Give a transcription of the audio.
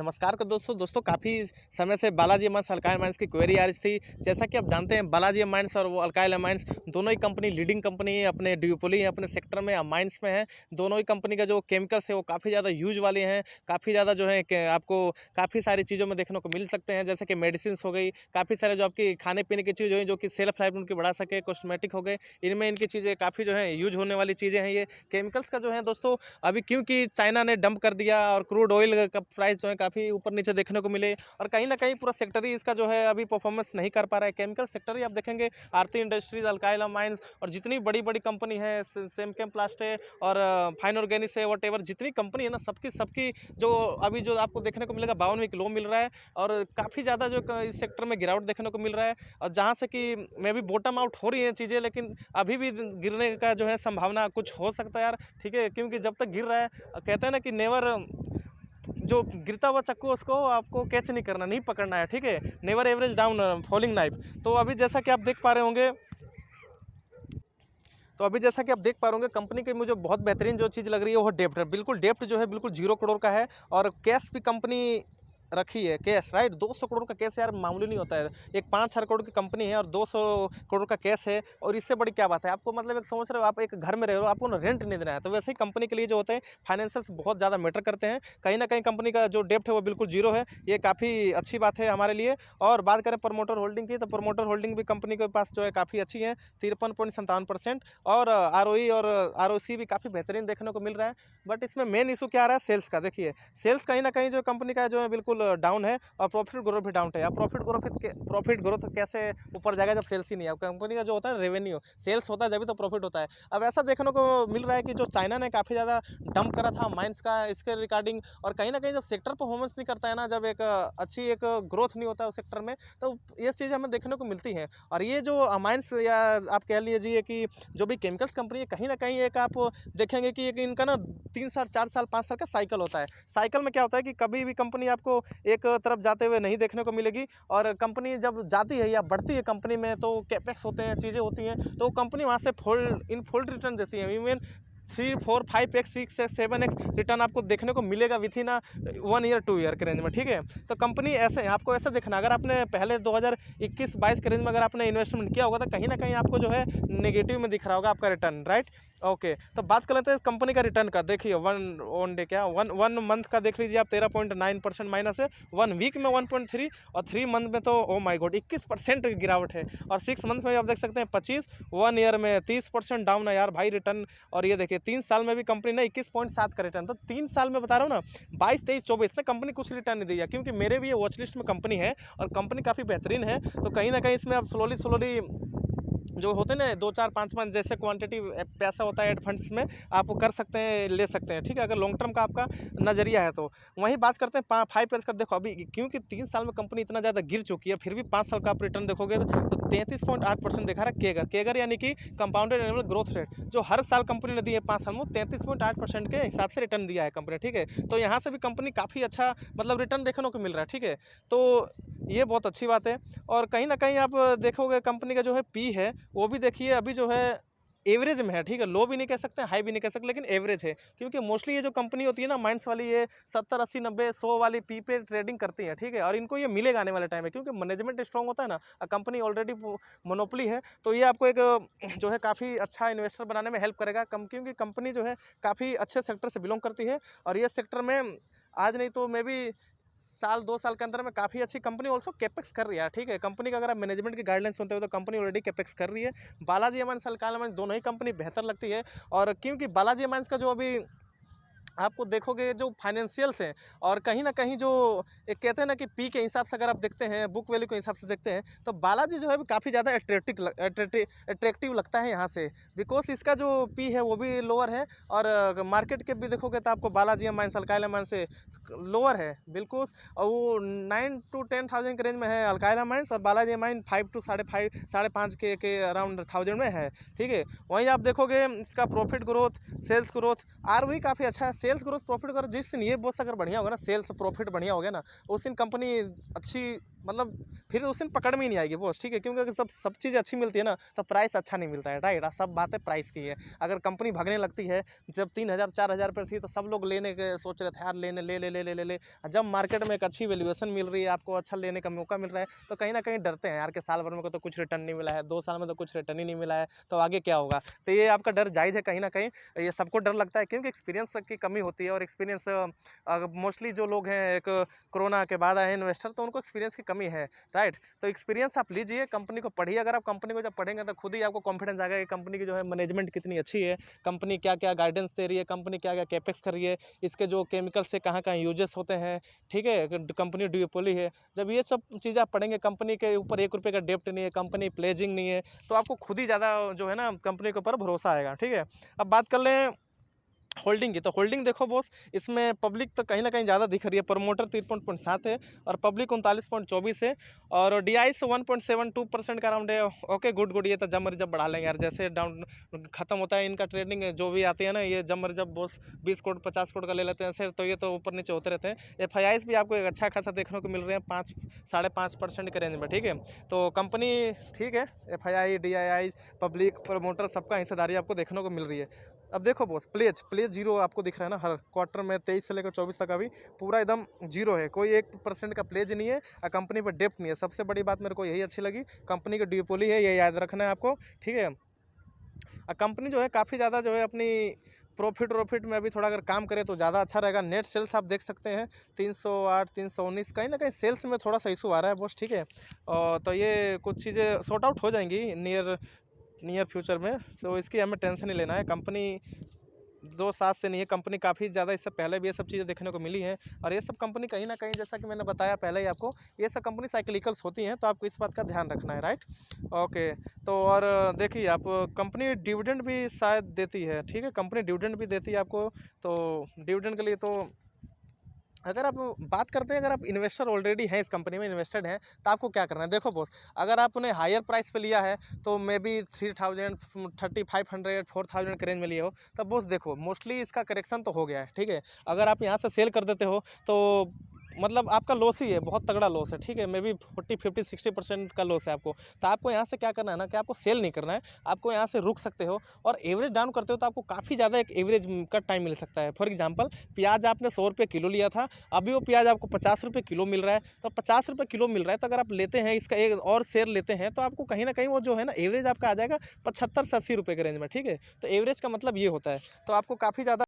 नमस्कार कर दोस्तों काफ़ी समय से बालाजी अमाइंस अल्काइल अमाइंस की क्वेरी आ रही थी। जैसा कि आप जानते हैं बालाजी अमाइंस और वो अल्काइल अमाइंस दोनों ही कंपनी लीडिंग कंपनी है, अपने ड्यूपोली है, अपने सेक्टर में अमाइंस में है। दोनों ही कंपनी का जो केमिकल्स है वो काफ़ी ज़्यादा यूज वाले हैं, काफ़ी ज़्यादा जो है कि आपको काफ़ी सारी चीज़ों में देखने को मिल सकते हैं, जैसे कि मेडिसिन्स हो गई, काफ़ी सारे जो आपकी खाने पीने की चीज़ हो जो कि सेल्फ लाइफ उनकी बढ़ा सके, कॉस्मेटिक हो गए, इनमें इनकी चीज़ें काफ़ी जो है यूज होने वाली चीज़ें हैं ये केमिकल्स का जो है दोस्तों। अभी क्योंकि चाइना ने डंप कर दिया और क्रूड ऑयल का प्राइस जो है काफ़ी ऊपर नीचे देखने को मिले और कहीं न कहीं पूरा सेक्टर ही इसका जो है अभी परफॉर्मेंस नहीं कर पा रहा है। केमिकल सेक्टर ही आप देखेंगे आरती इंडस्ट्रीज, अल्काइल माइंस और जितनी बड़ी-बड़ी कंपनी है सेमकेम प्लास्ट है और फाइन ऑर्गेनिक्स है, व्हाटएवर जितनी कंपनी है ना सबकी सबकी जो अभी जो आपको देखने को मिलेगा 52 वीक लो मिल रहा है और काफ़ी ज़्यादा जो इस सेक्टर में गिरावट देखने को मिल रहा है और जहाँ से कि मे बी बॉटम आउट हो रही हैं चीज़ें, लेकिन अभी भी गिरने का जो है संभावना कुछ हो सकता है यार, ठीक है? क्योंकि जब तक गिर रहा है कहते हैं ना कि नेवर जो गिरता हुआ चक्कू उसको आपको कैच नहीं करना, नहीं पकड़ना है, ठीक है? Never average down falling knife. तो अभी जैसा कि आप देख पा रहे होंगे कंपनी की मुझे बहुत बेहतरीन जो चीज़ लग रही है वो डेप्ट है। बिल्कुल डेप्ट जो है बिल्कुल 0 करोड़ का है और कैश भी कंपनी रखी है, कैश, राइट? 200 करोड़ का कैश यार मामूली नहीं होता है। एक 5-6 करोड़ की कंपनी है और 200 करोड़ का कैश है और इससे बड़ी क्या बात है? आपको मतलब एक समझ रहे हो, आप एक घर में रह रहे हो, आपको ना रेंट नहीं देना है। तो वैसे ही कंपनी के लिए जो होते हैं फाइनेंशियल्स बहुत ज़्यादा मैटर करते हैं। कहीं न कहीं कंपनी का जो डेब्ट है वो बिल्कुल 0 है। ये काफ़ी अच्छी बात है हमारे लिए। और बात करें प्रमोटर होल्डिंग की, तो प्रमोटर होल्डिंग भी कंपनी के पास जो है काफ़ी अच्छी है, 53.57% और आरओई और आरओसी भी काफ़ी बेहतरीन देखने को मिल रहा है। बट इसमें मेन इशू क्या आ रहा है? सेल्स का। देखिए, सेल्स कहीं न कहीं जो कंपनी का जो है बिल्कुल डाउन है और प्रॉफिट ग्रोथ भी डाउन है। अब प्रॉफिट ग्रोथ कैसे ऊपर जाएगा जब सेल्स ही नहीं है? अब कंपनी का जो होता है रेवेन्यू, सेल्स होता है जभी तो प्रॉफिट होता है। अब ऐसा देखने को मिल रहा है कि जो चाइना ने काफ़ी ज़्यादा डंप करा था माइंस का इसके रिगार्डिंग और कहीं न कहीं जब सेक्टर परफॉर्मेंस नहीं करता है ना, जब एक अच्छी एक ग्रोथ नहीं होता है उस सेक्टर में, तो ये चीज़ हमें देखने को मिलती है। और ये जो माइंस या आप कह लीजिए कि जो भी केमिकल्स कंपनी है, कहीं न कहीं एक आप देखेंगे कि एक इनका ना 3 साल, 4 साल, 5 साल का साइकिल होता है। साइकिल में क्या होता है कि कभी भी कंपनी आपको एक तरफ जाते हुए नहीं देखने को मिलेगी और कंपनी जब जाती है या बढ़ती है कंपनी में तो कैपेक्स होते हैं, चीज़ें होती हैं, तो कंपनी वहाँ से फुल रिटर्न देती है। Even 3, 4, 5x, 6x, 7x return आपको देखने को मिलेगा विथ इन 1 ईयर 2 ईयर के रेंज में, ठीक है? तो कंपनी ऐसे है, आपको ऐसा देखना, अगर आपने पहले 2021-22 के रेंज में अगर आपने इन्वेस्टमेंट किया होगा तो कहीं ना कहीं आपको जो है नेगेटिव में दिख रहा होगा आपका रिटर्न, राइट? ओके, तो बात कर लेते हैं कंपनी का रिटर्न का। देखिए वन डे क्या वन मंथ का देख लीजिए आप, 13.9% माइनस है। 1 वीक में 1.3 और 3 मंथ में तो ओ माय गॉड 21% गिरावट है और 6 मंथ में आप देख सकते हैं 25, 1 ईयर में 30% डाउन है यार भाई रिटर्न। और ये देखिए 3 साल में भी कंपनी ने 21.7 का रिटर्न, तो 3 साल में बता रहा हूँ ना, 22, 23, 24 में कंपनी कुछ रिटर्न नहीं दिया, क्योंकि मेरे भी ये वॉच लिस्ट में कंपनी है और कंपनी काफ़ी बेहतरीन है। तो कहीं ना कहीं इसमें आप स्लोली जो होते हैं ना 2, 4, 5 जैसे क्वांटिटी पैसा होता है एड फंड्स में, आप कर सकते हैं, ले सकते हैं, ठीक है? अगर लॉन्ग टर्म का आपका नज़रिया है तो। वहीं बात करते हैं 5 ईयर्स का। देखो अभी क्योंकि 3 साल में कंपनी इतना ज़्यादा गिर चुकी है, फिर भी 5 साल का आप रिटर्न देखोगे तो 33.8% दिखा रहा है केगर यानी कि कंपाउंडेड एनुअल ग्रोथ रेट, जो हर साल कंपनी ने दी है 5 साल में, 33.8% के हिसाब से रिटर्न दिया है कंपनी, ठीक है? तो यहाँ से भी कंपनी काफ़ी अच्छा मतलब रिटर्न देखने को मिल रहा है, ठीक है? तो ये बहुत अच्छी बात है। और कहीं न कहीं आप देखोगे कंपनी का जो है पी है, वो भी देखिए अभी जो है एवरेज में है, ठीक है? लो भी नहीं कह सकते, हाई भी नहीं कह सकते, लेकिन एवरेज है। क्योंकि मोस्टली ये जो कंपनी होती है ना माइंस वाली, ये 70, 80, 90, 100 वाली पी पे ट्रेडिंग करती है, ठीक है? और इनको ये मिलेगा आने वाले टाइम में, क्योंकि मैनेजमेंट स्ट्रॉन्ग होता है ना, कंपनी ऑलरेडी मोनोपोली है, तो ये आपको एक जो है काफ़ी अच्छा इन्वेस्टर बनाने में हेल्प करेगा क्योंकि कंपनी जो है काफ़ी अच्छे सेक्टर से बिलोंग करती है और ये सेक्टर में आज नहीं तो मे बी साल 2 साल के अंदर में काफ़ी अच्छी कंपनी ऑल्सो कैपेक्स कर रही है, ठीक है? कंपनी का अगर आप मैनेजमेंट की गाइडलाइन सुनते हो तो कंपनी ऑलरेडी कैपेक्स कर रही है। बालाजी अमाइंस, अल्काइल अमाइंस दोनों ही कंपनी बेहतर लगती है और क्योंकि बालाजी अमाइंस का जो अभी आपको देखोगे जो फाइनेंशियल्स हैं और कहीं न कहीं जो एक कहते हैं ना कि पी के हिसाब से अगर आप देखते हैं, बुक वैल्यू के हिसाब से देखते हैं, तो बालाजी जो है काफ़ी ज़्यादा अट्रैक्टिव लगता है यहाँ से, बिकॉज़ इसका जो पी है वो भी लोअर है और मार्केट कैप भी देखोगे तो आपको बालाजी अमाइंस, अल्काइल अमाइंस से लोअर है बिल्कुल। और वो 9 to 10,000 के रेंज में है अल्काइल अमाइंस और बालाजी अमाइंस 5 to 5.5 के अराउंड 1000 में है, ठीक है? वहीं आप देखोगे इसका profit growth, sales growth, ROE काफ़ी अच्छा है। सेल्स ग्रोथ, प्रॉफिट ग्रोथ, जिस दिन ये बॉस अगर बढ़िया होगा ना, सेल्स प्रॉफिट बढ़िया हो गया ना, उस दिन कंपनी अच्छी मतलब फिर उस दिन पकड़ में ही नहीं आएगी बॉस, ठीक है, क्योंकि अगर सब चीज़ अच्छी मिलती है ना तो प्राइस अच्छा नहीं मिलता है, राइट। सब बातें प्राइस की है। अगर कंपनी भागने लगती है, जब 3,000 4,000 पर थी तो सब लोग लेने के सोच रहे थे यार, लेने ले ले ले ले ले ले। जब मार्केट में एक अच्छी वैल्यूएशन मिल रही है, आपको अच्छा लेने का मौका मिल रहा है, तो कहीं ना कहीं डरते हैं यार कि साल भर में को तो कुछ रिटर्न नहीं मिला है, 2 साल में तो कुछ रिटर्न ही नहीं मिला है, तो आगे क्या होगा। तो ये आपका डर जायज़ है कहीं ना कहीं, ये सबको डर लगता है, क्योंकि एक्सपीरियंस की कमी होती है। और एक्सपीरियंस मोस्टली जो लोग हैं, एक कोरोना के बाद आए इन्वेस्टर, तो उनको एक्सपीरियंस की कमी है, राइट। तो एक्सपीरियंस आप लीजिए, कंपनी को पढ़िए। अगर आप कंपनी को जब पढ़ेंगे तो खुद ही आपको कॉन्फिडेंस आएगा कि कंपनी की जो है मैनेजमेंट कितनी अच्छी है, कंपनी क्या क्या गाइडेंस दे रही है, कंपनी क्या क्या कैपेक्स कर रही है, इसके जो केमिकल से कहाँ कहाँ यूजेस होते हैं, ठीक है, कंपनी ड्यूओपोली है। जब ये सब चीज़ें आप पढ़ेंगे, कंपनी के ऊपर 1 रुपये का डेप्ट नहीं है, कंपनी प्लेजिंग नहीं है, तो आपको खुद ही ज़्यादा जो है ना कंपनी के ऊपर भरोसा आएगा, ठीक है। अब बात कर लें होल्डिंग की, तो होल्डिंग देखो बॉस, इसमें पब्लिक तो कहीं ना कहीं ज़्यादा दिख रही है। प्रमोटर 53.7 है और पब्लिक 39.24 है, और DI से 1.72% का अराउंड है। ओके, गुड गुड, ये तो जब मर्जी जब बढ़ा लेंगे यार, जैसे डाउन खत्म होता है इनका ट्रेडिंग, जो भी आती है ना, ये जब मर्जी जब बॉस 20 करोड़ 50 करोड़ का ले लेते हैं सर, तो ये तो ऊपर नीचे होते रहते हैं। FIIs भी आपको एक अच्छा खासा देखने को मिल रहे हैं, 5 साढ़े 5% के रेंज में, ठीक है। तो कंपनी ठीक है, FII DII पब्लिक प्रमोटर सबका हिस्सेदारी आपको देखने को मिल रही है। अब देखो बॉस, प्लेज जीरो आपको दिख रहा है ना, हर क्वार्टर में 23 से लेकर 24 तक अभी पूरा एकदम जीरो है, कोई 1% का प्लेज नहीं है, और कंपनी पर डेप्ट नहीं है। सबसे बड़ी बात मेरे को यही अच्छी लगी, कंपनी की ड्यूपोली है, ये याद रखना है आपको, ठीक है। कंपनी जो है काफ़ी ज़्यादा जो है अपनी प्रॉफिट में अभी थोड़ा अगर काम करे तो ज़्यादा अच्छा रहेगा। नेट सेल्स आप देख सकते हैं 308 319, कहीं ना कहीं सेल्स में थोड़ा सा इशू आ रहा है बॉस, ठीक है। और तो ये कुछ चीज़ें सॉर्ट आउट हो जाएंगी नियर फ्यूचर में, तो इसकी हमें टेंशन नहीं लेना है। कंपनी 2 साल से नहीं है, कंपनी काफ़ी ज़्यादा इससे पहले भी ये सब चीज़ें देखने को मिली हैं। और ये सब कंपनी कहीं ना कहीं, जैसा कि मैंने बताया पहले ही आपको, ये सब कंपनी साइक्लिकल्स होती हैं, तो आपको इस बात का ध्यान रखना है, राइट। ओके, तो और देखिए आप, कंपनी डिविडेंड भी शायद देती है, ठीक है, कंपनी डिविडेंड भी देती है आपको। तो डिविडेंड के लिए तो अगर आप बात करते हैं, अगर आप इन्वेस्टर ऑलरेडी हैं, इस कंपनी में इन्वेस्टेड हैं, तो आपको क्या करना है। देखो बॉस, अगर आपने हायर प्राइस पे लिया है, तो मे बी 3000 3500 4000 के रेंज में लिए हो, तब बॉस देखो मोस्टली इसका करेक्शन तो हो गया है, ठीक है। अगर आप यहाँ से सेल कर देते हो तो मतलब आपका लॉस ही है, बहुत तगड़ा लॉस है, ठीक है, मे बी 40 50 60% का लॉस है आपको। तो आपको यहाँ से क्या करना है ना, कि आपको सेल नहीं करना है, आपको यहाँ से रुक सकते हो, और एवरेज डाउन करते हो तो आपको काफ़ी ज़्यादा एक एवरेज का टाइम मिल सकता है। फॉर एग्जांपल, प्याज आपने 100 रुपये किलो लिया था, अभी वो प्याज आपको 50 रुपये किलो मिल रहा है, तो 50 रुपये किलो मिल रहा है, तो अगर आप लेते हैं इसका एक और शेयर लेते हैं, तो आपको कहीं ना कहीं वो जो है ना एवरेज आपका आ जाएगा 75 से 80 रुपये के रेंज में, ठीक है। तो एवरेज का मतलब ये होता है, तो आपको काफ़ी ज़्यादा